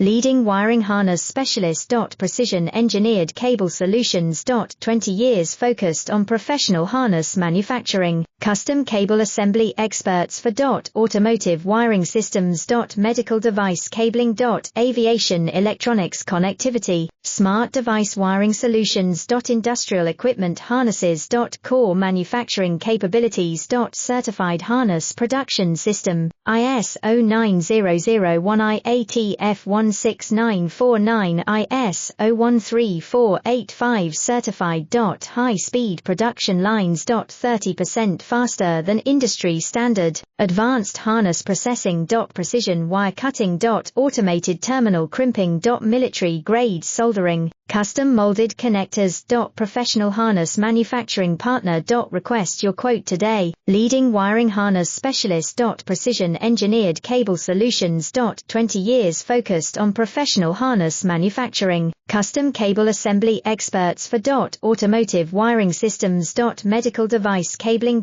Leading wiring harness specialist. Precision engineered cable solutions. 20 years focused on professional harness manufacturing, custom cable assembly experts for automotive wiring systems. Medical device cabling. Aviation electronics connectivity, smart device wiring solutions. Industrial equipment harnesses. Core manufacturing capabilities. Certified harness production system, ISO 9001 IATF 16949 ISO 13485 certified. High speed production lines. 30% faster than industry standard, advanced harness processing. Precision wire cutting. Automated terminal crimping. Military grade soldering, custom molded connectors. Professional harness manufacturing partner. Request your quote today. Leading wiring harness specialist. Precision engineered cable solutions. 20 years focused on professional harness manufacturing, custom cable assembly experts for automotive wiring systems. Medical device cabling.